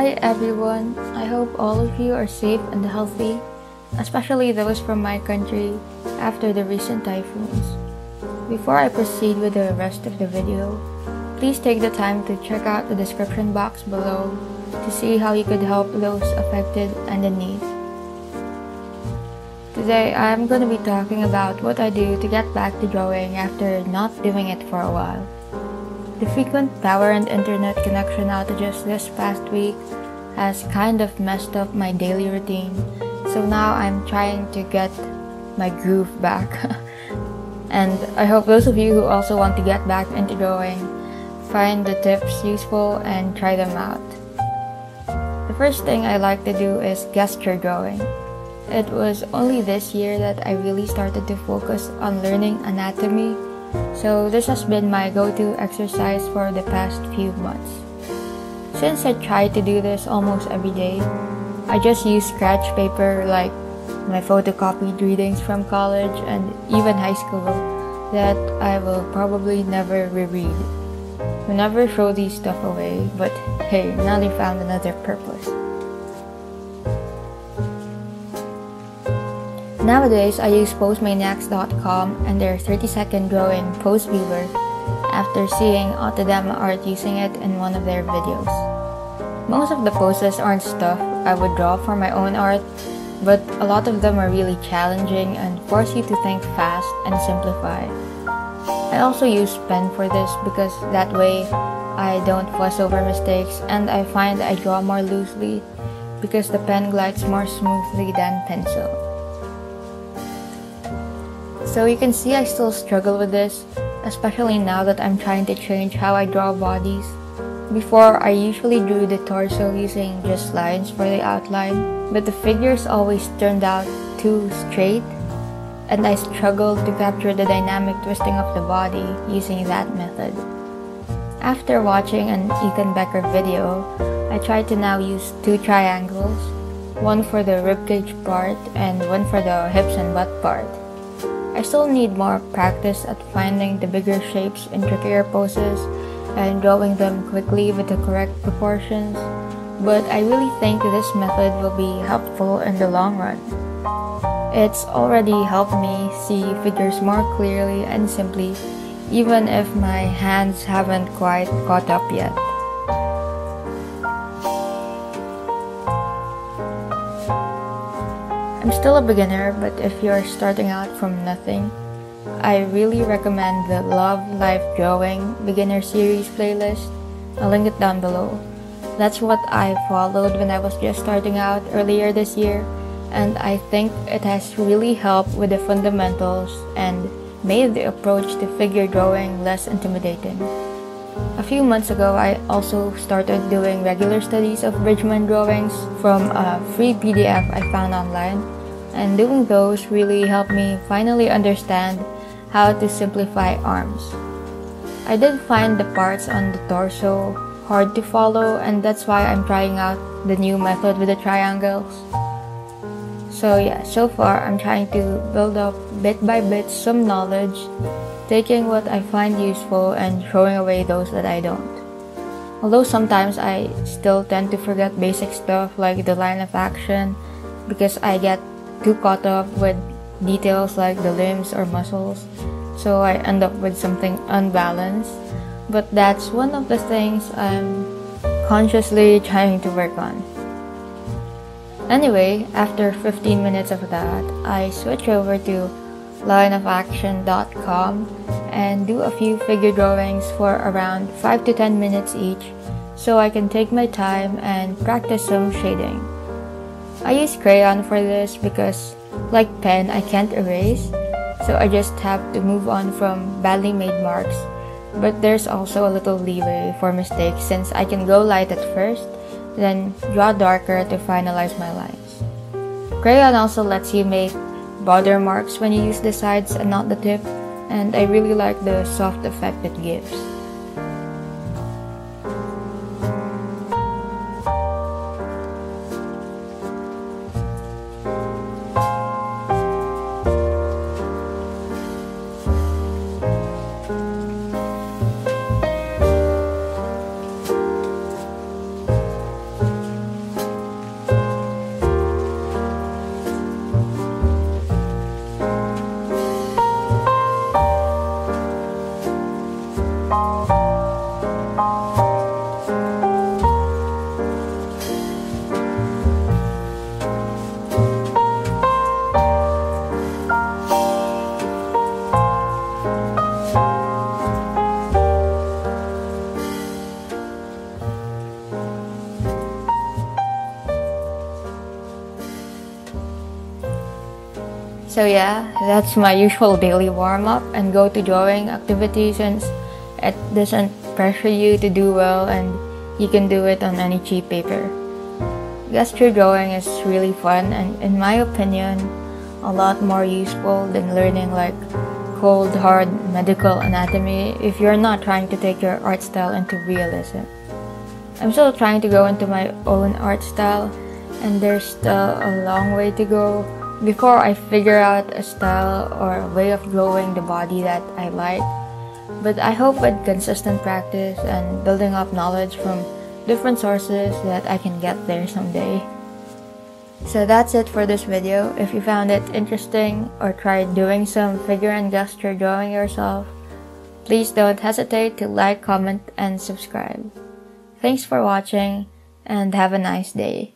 Hi everyone, I hope all of you are safe and healthy, especially those from my country after the recent typhoons. Before I proceed with the rest of the video, please take the time to check out the description box below to see how you could help those affected and in need. Today I'm going to be talking about what I do to get back to drawing after not doing it for a while. The frequent power and internet connection outages this past week has kind of messed up my daily routine, so now I'm trying to get my groove back. And I hope those of you who also want to get back into drawing find the tips useful and try them out. The first thing I like to do is gesture drawing. It was only this year that I really started to focus on learning anatomy, so this has been my go-to exercise for the past few months. Since I try to do this almost every day, I just use scratch paper like my photocopied readings from college and even high school that I will probably never reread. We never throw these stuff away, but hey, now they found another purpose. Nowadays, I use postmaniacs.com and their 30-second drawing pose viewer after seeing Autodema Art using it in one of their videos. Most of the poses aren't stuff I would draw for my own art, but a lot of them are really challenging and force you to think fast and simplify. I also use pen for this because that way I don't fuss over mistakes, and I find I draw more loosely because the pen glides more smoothly than pencil. So you can see I still struggle with this, especially now that I'm trying to change how I draw bodies. Before, I usually drew the torso using just lines for the outline, but the figures always turned out too straight, and I struggled to capture the dynamic twisting of the body using that method. After watching an Ethan Becker video, I tried to now use two triangles, one for the ribcage part and one for the hips and butt part. I still need more practice at finding the bigger shapes in trickier poses and drawing them quickly with the correct proportions, but I really think this method will be helpful in the long run. It's already helped me see figures more clearly and simply, even if my hands haven't quite caught up yet. I'm still a beginner, but if you're starting out from nothing, I really recommend the Love Life Drawing Beginner Series playlist. I'll link it down below. That's what I followed when I was just starting out earlier this year, and I think it has really helped with the fundamentals and made the approach to figure drawing less intimidating. A few months ago, I also started doing regular studies of Bridgman drawings from a free PDF I found online, and doing those really helped me finally understand how to simplify arms. I did find the parts on the torso hard to follow, and that's why I'm trying out the new method with the triangles. So yeah, so far I'm trying to build up bit by bit some knowledge, taking what I find useful and throwing away those that I don't. Although sometimes I still tend to forget basic stuff like the line of action because I get too caught up with details like the limbs or muscles, so I end up with something unbalanced, but that's one of the things I'm consciously trying to work on. Anyway, after 15 minutes of that, I switch over to lineofaction.com and do a few figure drawings for around 5 to 10 minutes each, so I can take my time and practice some shading. I use crayon for this because, like pen, I can't erase, so I just have to move on from badly made marks, but there's also a little leeway for mistakes since I can go light at first, then draw darker to finalize my lines. Crayon also lets you make border marks when you use the sides and not the tip, and I really like the soft effect it gives. So yeah, that's my usual daily warm-up and go-to drawing activity, since it doesn't pressure you to do well and you can do it on any cheap paper. Gesture drawing is really fun and, in my opinion, a lot more useful than learning like cold, hard medical anatomy if you're not trying to take your art style into realism. I'm still trying to go into my own art style, and there's still a long way to go before I figure out a style or a way of drawing the body that I like. But I hope with consistent practice and building up knowledge from different sources that I can get there someday. So that's it for this video. If you found it interesting or tried doing some figure and gesture drawing yourself, please don't hesitate to like, comment, and subscribe. Thanks for watching and have a nice day.